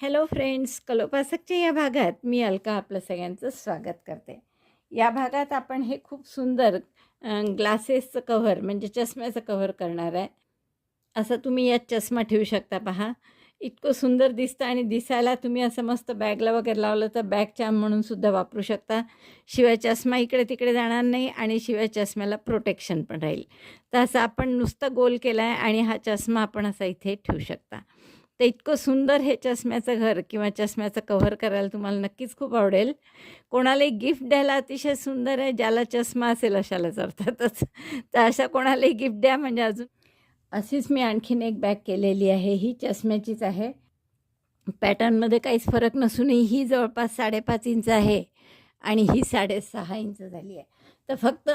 Hello friends, कलोपासकच्या या भागात मी अलका आपलं सगळ्यांचं स्वागत करते. या भागात आपण हे खूप सुंदर ग्लासेसचं कव्हर म्हणजे चष्म्याचं कव्हर करणार आहे. असं तुम्ही यात चष्मा ठेवू शकता पहा. इतकं सुंदर दिसतं आणि दिसायला तुम्ही असं मस्त बॅगला वगैरे लावलं तर बॅग चार्म म्हणून सुद्धा वापरू शकता. शिवाय चष्मा इकडे तिकडे जाणार नाही आणि शिवाय चष्म्याला प्रोटेक्शन पण राहील. तर असं आपण नुसतं गोल केलं आहे आणि हा चष्मा आपण असा इथे ठेवू शकता. तर इतकं सुंदर हे चष्म्याचं घर किंवा चष्म्याचं कव्हर करायला तुम्हाला नक्कीच खूप आवडेल. कोणालाही गिफ्ट द्यायला अतिशय सुंदर आहे. ज्याला चष्मा असेल अशालाच अर्थातच. तर अशा कोणालाही गिफ्ट द्या म्हणजे अजून अशीच मी आणखीन एक बॅग केलेली आहे. ही चष्म्याचीच आहे. पॅटर्नमध्ये काहीच फरक नसूनही ही जवळपास 5.5 इंच आहे आणि ही 6.5 इंच झाली आहे. तर फक्त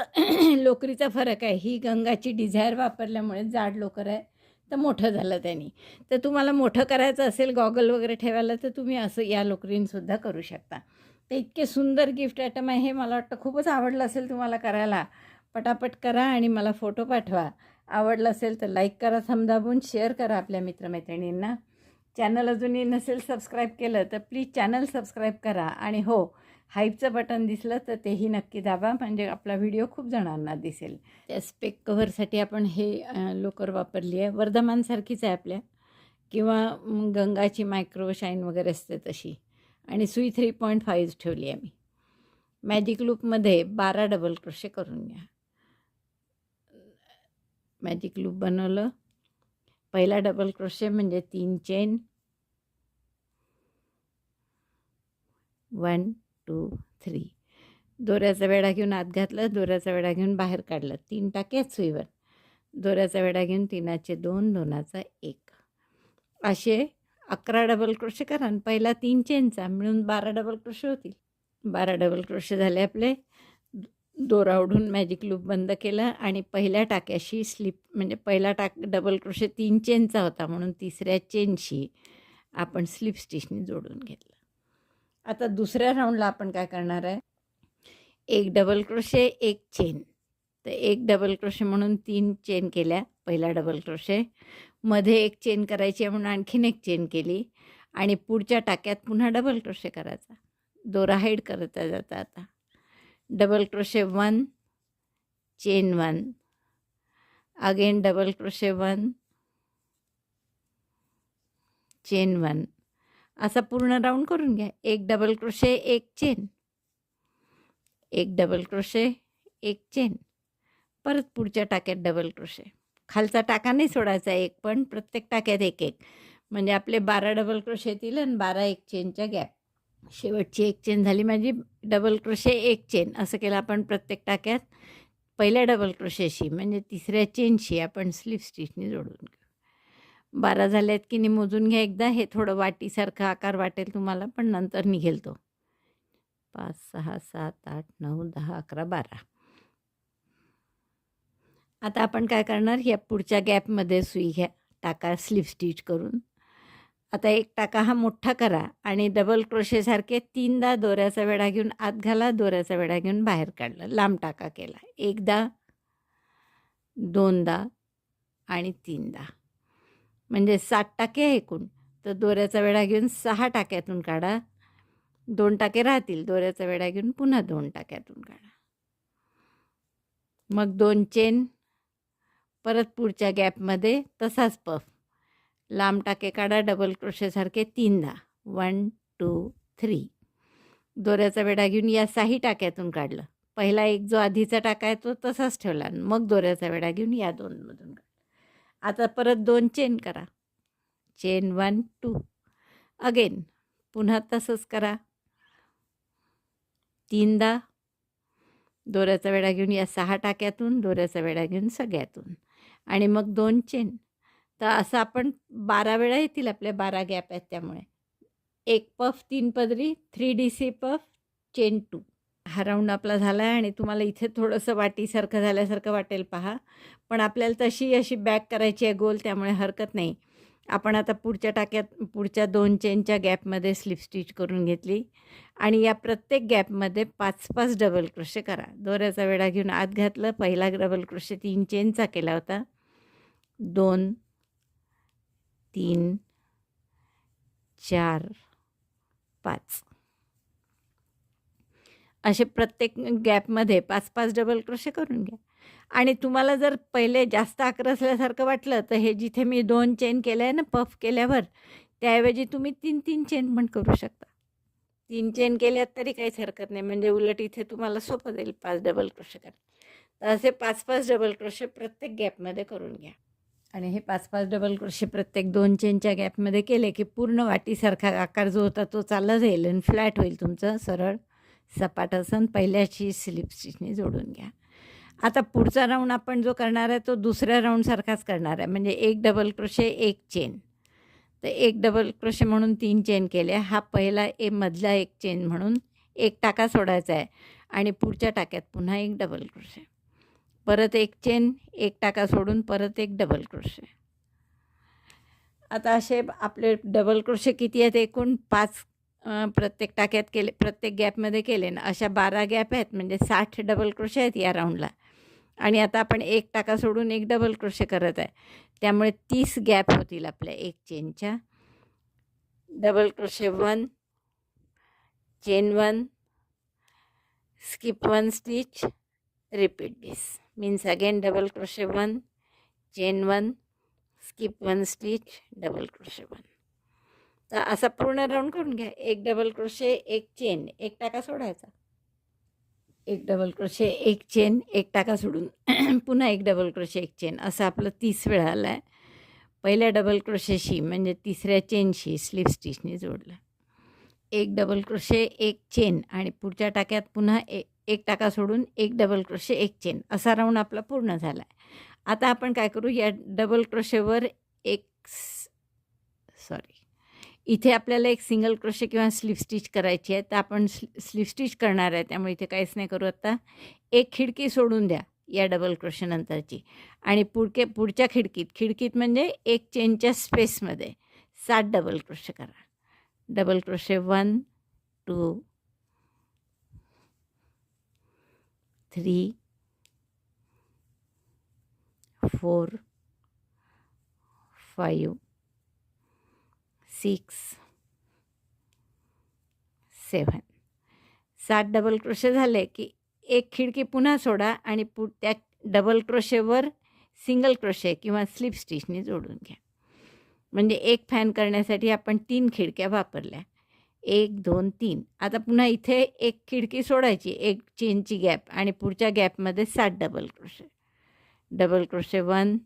लोकरीचा फरक आहे. ही गंगाची डिझायर वापरल्यामुळे जाड लोकर आहे, तर मोठं झालं त्यांनी. तर तुम्हाला मोठं करायचं असेल गॉगल वगैरे ठेवायला तर तुम्ही असं या लोकरीनसुद्धा करू शकता. तर इतके सुंदर गिफ्ट आयटम आहे हे. मला वाटतं खूपच आवडलं असेल तुम्हाला करायला. पटापट करा आणि मला फोटो पाठवा. आवडलं असेल तर लाईक करा, थंब दाबून शेअर करा आपल्या मित्रमैत्रिणींना. चॅनल अजूनही नसेल सबस्क्राईब केलं तर प्लीज चॅनल सबस्क्राईब करा आणि हो, हाईपचं बटन दिसलं तर तेही नक्की दाबा म्हणजे आपला व्हिडिओ खूप जणांना दिसेल. त्या स्पेक कव्हरसाठी आपण हे लोकर वापरली आहे. वर्धमानसारखीच आहे आपल्या किंवा गंगाची मायक्रो शाईन वगैरे असते तशी आणि सुई 3.5 ठेवली आहे मी. मॅजिक लूपमध्ये 12 डबल क्रोशे करून घ्या. मॅजिक लूप बनवलं. पहिला डबल क्रोशे म्हणजे 3 चेन, 1 2 3. दोऱ्याचा वेढा घेऊन आत घातलं, दोऱ्याचा वेढा घेऊन बाहेर काढलं. 3 टाके आहेत सुईवर. दोऱ्याचा वेढा घेऊन 3चे 2, 2चा 1. असे 11 डबल क्रोशे करा आणि पहिला 3 चेनचा मिळून 12 डबल क्रोशे होतील. 12 डबल क्रोशे झाले आपले. दोरा ओढून मॅजिक लूप बंद केला आणि पहिल्या टाक्याशी स्लिप म्हणजे पहिला डबल क्रोशे 3 चेनचा होता म्हणून तिसऱ्या चेनशी आपण स्लिप स्टिचने जोडून घेतलं. आता दुसऱ्या राऊंडला आपण काय करणार आहे, एक डबल क्रोशे, एक चेन. तर एक डबल क्रोशे म्हणून 3 चेन केल्या. पहिला डबल क्रोशे, मध्ये एक चेन करायची आहे म्हणून आणखीन एक चेन केली आणि पुढच्या टाक्यात पुन्हा डबल क्रोशे करायचा. दोरा हाईड करता जाता आता. Double crochet 1, chain 1, again double crochet 1, chain 1. असा पूर्ण राऊंड करून घ्या. एक डबल क्रोशे, एक चेन, एक डबल क्रोशे, एक चेन, परत पुढच्या टाक्यात डबल क्रोशे. खालचा टाका नाही सोडायचा एक पण, प्रत्येक टाक्यात एक एक म्हणजे आपले 12 डबल क्रोशे येतील आणि 12 एक चेनच्या गॅप. शेवटची एक चेन झाली माझी. डबल क्रोशे, एक चेन असं केलं आपण प्रत्येक टाक्यात. पहिल्या डबल क्रोशेशी म्हणजे तिसऱ्या चेनशी आपण स्लिप स्टिचने जोडून घेऊ. 12 झाले आहेत की नाही मोजून घ्या एकदा. हे थोडं वाटीसारखं आकार वाटेल तुम्हाला पण नंतर निघेल तो. 5 6 7 8 9 10 11 12. आता आपण काय करणार, या पुढच्या गॅपमध्ये सुई घ्या, टाका स्लिप स्टिच करून. आता एक टाका हा मोठा करा आणि डबल क्रोशेसारखे 3दा दोऱ्याचा वेढा घेऊन आत घाला, दोऱ्याचा वेढा घेऊन बाहेर काढलं, लांब टाका केला. एकदा, दोनदा आणि 3दा म्हणजे 7 टाके आहे एकूण. तर दोऱ्याचा वेढा घेऊन 6 टाक्यातून काढा. 2 टाके राहतील. दोऱ्याचा वेढा घेऊन पुन्हा 2 टाक्यातून काढा. मग 2 चेन, परत पुढच्या गॅपमध्ये तसाच पफ. लांब टाके काढा डबल क्रोशेसारखे 3दा. 1 2 3. दोऱ्याचा वेढा घेऊन या 6 टाक्यातून काढलं. पहिला एक जो आधीचा टाका आहे तो तसाच ठेवला. मग दोऱ्याचा वेढा घेऊन या 2मधून काढला. आता परत 2 चेन करा. चेन 1 2. अगेन पुन्हा तसंच करा. 3दा दोऱ्याचा वेढा घेऊन या 6 टाक्यातून, दोऱ्याचा वेढा घेऊन सगळ्यातून आणि मग 2 चेन. तर असं आपण 12 वेळा येतील. आपल्या 12 गॅप आहेत त्यामुळे. एक पफ 3 पदरी, 3DC पफ, चेन 2. हा राऊंड आपला झाला आहे आणि तुम्हाला इथे थोडंसं वाटीसारखं झाल्यासारखं वाटेल पहा. पण आपल्याला तशी अशी बॅक करायची आहे गोल, त्यामुळे हरकत नाही. आपण आता पुढच्या टाक्यात पुढच्या 2 चेनच्या गॅपमध्ये स्लिप स्टिच करून घेतली आणि या प्रत्येक गॅपमध्ये 5-5 डबल क्रोशे करा. दोऱ्याचा वेढा घेऊन आत घातलं. पहिला डबल क्रोशे 3 चेनचा केला होता. 2 3 4 5 असे प्रत्येक गॅपमध्ये 5-5 डबल क्रोशे करून घ्या. आणि तुम्हाला जर पहिले जास्त आकार असल्यासारखं वाटलं तर हे जिथे मी 2 चेन केल्या आहे ना पफ केल्यावर, त्याऐवजी तुम्ही 3-3 चेन पण करू शकता. 3 चेन केल्यात तरी काहीच हरकत नाही, म्हणजे उलट इथे तुम्हाला सोपं जाईल 5 डबल क्रोशे करायला. तर असे 5-5 डबल क्रोशे प्रत्येक गॅपमध्ये करून घ्या. आणि हे 5-5 डबल क्रोशे प्रत्येक 2 चेनच्या गॅपमध्ये केले की पूर्ण वाटीसारखा आकार जो होता तो चालला जाईल आणि फ्लॅट होईल तुमचं, सरळ सपाट असन. पहिल्याची स्लिप स्टिचने जोडून घ्या. आता पुढचा राऊंड आपण जो करणार आहे तो दुसऱ्या राऊंडसारखाच करणार आहे, म्हणजे 1 डबल क्रोशे 1 चेन. तर 1 डबल क्रोशे म्हणून 3 चेन केल्या. हा पहिला मधला 1 चेन म्हणून 1 टाका सोडायचा आहे आणि पुढच्या टाक्यात पुन्हा 1 डबल क्रोशे, परत 1 चेन, 1 टाका सोडून परत 1 डबल क्रोशे. आता असे आपले डबल क्रोशे किती आहेत एकूण? 5 प्रत्येक टाक्यात केले, प्रत्येक गॅपमध्ये केले ना, अशा 12 गॅप आहेत, म्हणजे 60 डबल क्रोशे आहेत या राऊंडला. आणि आता आपण 1 टाका सोडून 1 डबल क्रोशे करत आहे, त्यामुळे 30 गॅप होतील आपल्या 1 चेनच्या. Double crochet 1, chain 1, skip 1 stitch, repeat this. Means again double crochet 1, chain 1, skip 1 stitch, double crochet 1. तर असा पूर्ण राऊंड करून घ्या. 1 डबल क्रोशे 1 चेन, 1 टाका सोडायचा, 1 डबल क्रोशे 1 चेन, 1 टाका सोडून पुन्हा 1 डबल क्रोशे 1 चेन, असं आपलं 30 वेळा आलं आहे. पहिल्या डबल क्रोशेशी म्हणजे तिसऱ्या चेनशी स्लिप स्टिचने जोडलं. 1 डबल क्रोशे 1 चेन आणि पुढच्या टाक्यात पुन्हा 1 टाका सोडून 1 डबल क्रोशे 1 चेन, असा राऊंड आपला पूर्ण झाला आहे. आता आपण काय करू, या डबल क्रोशेवर इथे आपल्याला एक सिंगल क्रोशे किंवा स्लिप स्टिच करायची आहे. तर आपण स्लिप स्टिच करणार आहे, त्यामुळे इथे काहीच नाही करू. आता एक खिडकी सोडून द्या या डबल क्रोशेनंतरची, आणि पुढच्या खिडकीत म्हणजे 1 चेनच्या स्पेसमध्ये 7 डबल क्रोशे करा. डबल क्रोशे 1 2 3 4 5 6 7 7 डबल क्रोशे झाले की एक खिडकी पुन्हा सोडा आणि त्या डबल क्रोशेवर सिंगल क्रोशे किंवा स्लिप स्टिचने जोडून घ्या. म्हणजे एक फॅन करण्यासाठी आपण 3 खिडक्या वापरल्या, 1 2 3. आता पुन्हा इथे एक खिडकी सोडायची, 1 चेनची गॅप, आणि पुढच्या गॅपमध्ये 7 double crochet. Double crochet 1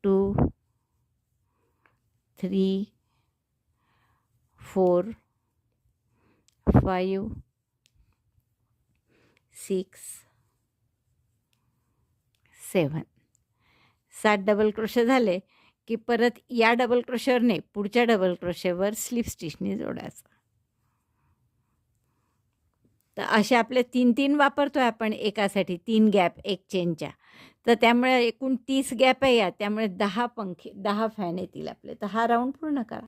2 3 4 5 6 7. 7 double crochet झाले की परत या डबल क्रोशेवरने पुढच्या डबल क्रोशेवर स्लिप स्टिचने जोडायचं. तर असे आपले 3-3 वापरतो आहे आपण एकासाठी, 3 गॅप 1 चेनच्या. तर त्यामुळे एकूण 30 गॅप आहे या, त्यामुळे 10 फॅन येतील आपले. तर हा राऊंड पूर्ण करा.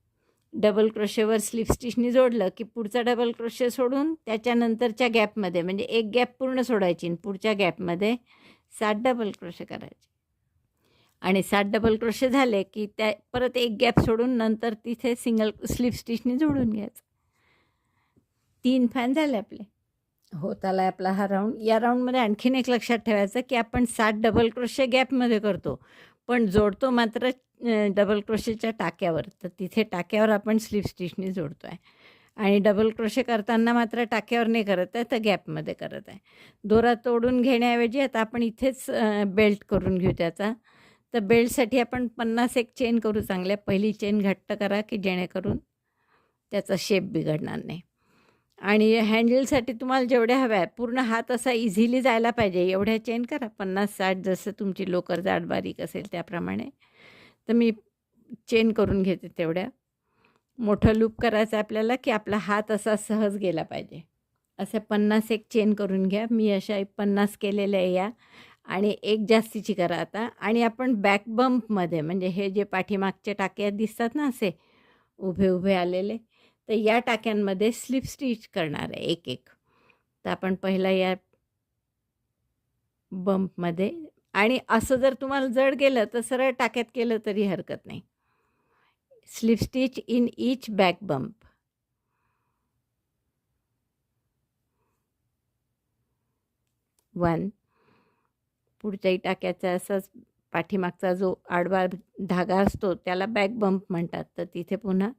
डबल क्रोशेवर स्लिप स्टिचने जोडलं की पुढचा डबल क्रोशे सोडून त्याच्यानंतरच्या गॅपमध्ये, म्हणजे एक गॅप पूर्ण सोडायची आणि पुढच्या गॅपमध्ये 7 डबल क्रोशे करायचे. आणि 7 डबल क्रोशे झाले की त्या परत एक गॅप सोडून नंतर तिथे सिंगल स्लिप स्टिचने जोडून घ्यायचं. 3 फॅन झाले आपले. होत आला आपला हा राऊंड. या राऊंडमध्ये आणखीन एक लक्षात ठेवायचं की आपण 7 डबल क्रोशे गॅपमध्ये करतो, पण जोडतो मात्र डबल क्रोशेच्या टाक्यावर. तर तिथे टाक्यावर आपण स्लिप स्टिचने जोडतो आहे, आणि डबल क्रोशे करताना मात्र टाक्यावर नाही करत आहे, तर गॅपमध्ये करत आहे. दोरा तोडून घेण्याऐवजी आता आपण इथेच बेल्ट करून घेऊ त्याचा. तर बेल्टसाठी आपण 51 चेन करू चांगल्या. पहिली चेन घट्ट करा की जेणेकरून त्याचा शेप बिघडणार नाही. आणि हँडलसाठी तुम्हाला जेवढ्या हव्या आहे, पूर्ण हात असा इझिली जायला पाहिजे एवढ्या चेन करा. 50-60 जसं तुमची लोकर जाड बारीक असेल त्याप्रमाणे. तर मी चेन करून घेते तेवढ्या. मोठं लूप करायचं आपल्याला की आपला हात असा सहज गेला पाहिजे. असे 51 चेन करून घ्या. मी अशा 50 केलेल्या आहे या, आणि एक जास्तीची करा आता. आणि आपण बॅक बंपमध्ये, म्हणजे हे जे पाठीमागचे टाके दिसतात ना असे उभे उभे आलेले, तर या टाक्यांमध्ये स्लिप स्टिच करणार आहे एक एक. तर आपण पहिला या बंपमध्ये, आणि असं जर तुम्हाला जड गेलं तर सरळ टाक्यात केलं तरी हरकत नाही. Slip stitch in each back bump. One. पुढच्याही टाक्याचा असाच पाठीमागचा जो आडवा धागा असतो त्याला बॅक बंप म्हणतात. तर तिथे पुन्हा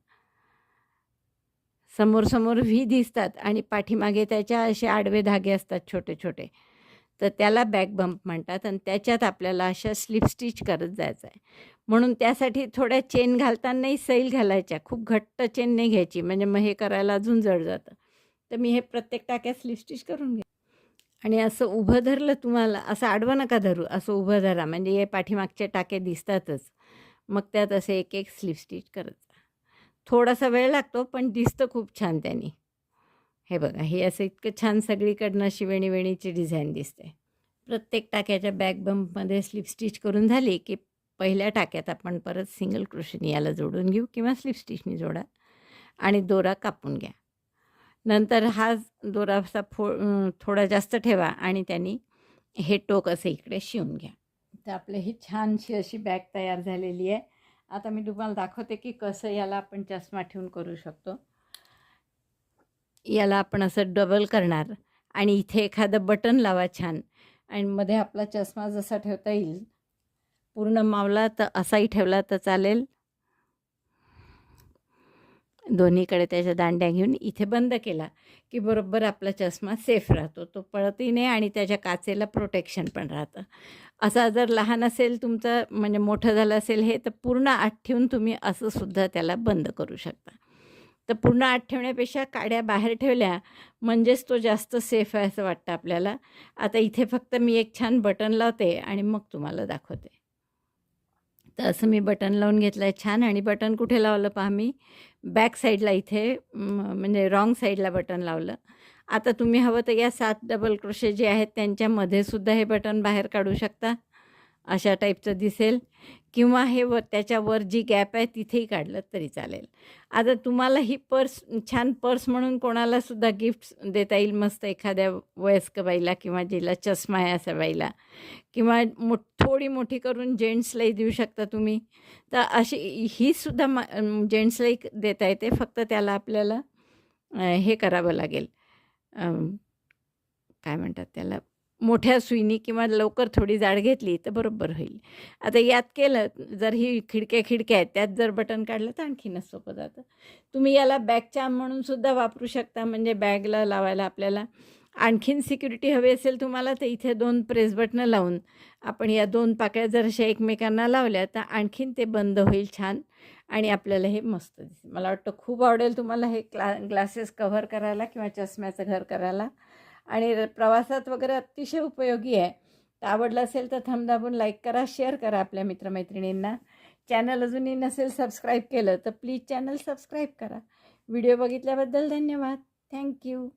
समोर व्ही दिसतात आणि पाठीमागे त्याच्या असे आडवे धागे असतात छोटे छोटे, तर त्याला बॅक बंप म्हणतात आणि त्याच्यात आपल्याला अशा स्लिप स्टिच करत जायचं आहे. म्हणून त्यासाठी थोड्या चेन घालतानाही सैल घालायच्या, खूप घट्ट चेन नाही घ्यायची, म्हणजे मग हे करायला अजून जड जातं. तर मी हे प्रत्येक टाक्यात स्लिप स्टिच करून घे. आणि असं उभं धरलं तुम्हाला, असं आडवं नका धरू, असं उभं धरा, म्हणजे हे पाठीमागचे टाके दिसतातच. मग त्यात असे एक एक स्लिप स्टिच करत जा. थोडासा वेळ लागतो पण दिसतं खूप छान त्यांनी. हे बघा, हे असं इतकं छान सगळीकडनं अशी वेणीची डिझाईन दिसते. प्रत्येक टाक्याच्या बॅक बंपमध्ये स्लिप स्टिच करून झाली की पहिल्या टाक्यात आपण परत सिंगल क्रोशेने याला जोडून घेऊ किंवा स्लिप स्टिचनी जोडा आणि दोरा कापून घ्या. नंतर हा दोरा असा थोडा जास्त ठेवा आणि त्यांनी हे टोक असं इकडे शिवून घ्या. तर आपली ही छानशी अशी बॅग तयार झालेली आहे. आता मी तुम्हाला दाखवते की कसं याला आपण चष्मा ठेवून करू शकतो. याला आपण असं डबल करणार आणि इथे एखादं बटन लावा छान, आणि मध्ये आपला चष्मा जसा ठेवता येईल, पूर्ण मावला तर असाही ठेवला तर चालेल. दोन्हीकडे त्याच्या दांड्या घेऊन इथे बंद केला की बरोबर आपला चष्मा सेफ राहतो, तो पळतही नाही आणि त्याच्या काचेला प्रोटेक्शन पण राहतं. असा जर लहान असेल तुमचं, म्हणजे मोठं झालं असेल हे, तर पूर्ण आत ठेवून तुम्ही असं सुद्धा त्याला बंद करू शकता. तर पूर्ण आत ठेवण्यापेक्षा काड्या बाहेर ठेवल्या म्हणजेच तो जास्त सेफ आहे असं वाटतं आपल्याला. आता इथे फक्त मी एक छान बटन लावते आणि मग तुम्हाला दाखवते. तर असं मी बटन लावून घेतलं आहे छान, आणि बटन कुठे लावलं पहा, मी बॅक साईडला इथे म्हणजे रॉंग साईडला बटन लावलं. आता तुम्ही हवं तर या 7 डबल क्रोशे जे आहेत त्यांच्यामध्ये सुद्धा हे बटन बाहेर काढू शकता, अशा टाईपचं दिसेल, किंवा हे त्याच्यावर जी गॅप आहे तिथेही काढलं तरी चालेल. आता तुम्हाला ही पर्स छान पर्स म्हणून कोणालासुद्धा गिफ्ट देता येईल, मस्त एखाद्या वयस्क बाईला किंवा जिला चष्मा आहे अशा बाईला, किंवा थोडी मोठी करून जेंट्सलाही देऊ शकता तुम्ही. तर अशी ही सुद्धा जेंट्सलाही देता येते, फक्त त्याला आपल्याला हे करावं लागेल, काय म्हणतात त्याला, मोठ्या सुईनी किंवा लवकर थोडी जाड घेतली तर बरोबर होईल. आता यात केलं, जर ही खिडक्या आहेत त्यात जर बटन काढलं तर आणखीनच सोपं जातं. तुम्ही याला बॅग चार्म म्हणून सुद्धा वापरू शकता, म्हणजे बॅगला लावायला आपल्याला आणखीन सिक्युरिटी हवी असेल तुम्हाला, तर इथे 2 प्रेस बटनं लावून आपण या 2 पाकळ्या जर अशा एकमेकांना लावल्या तर आणखीन ते बंद होईल छान, आणि आपल्याला हे मस्त दिसेल. मला वाटतं खूप आवडेल तुम्हाला हे ग्लासेस कव्हर करायला किंवा चष्म्याचं घर करायला, आणि प्रवासात वगैरे अतिशय उपयोगी आहे. तर आवडलं असेल तर थंब दाबून लाईक करा, शेअर करा आपल्या मित्रमैत्रिणींना. चॅनल अजूनही नसेल सबस्क्राईब केलं तर प्लीज चॅनल सबस्क्राईब करा. व्हिडिओ बघितल्याबद्दल धन्यवाद. थँक्यू.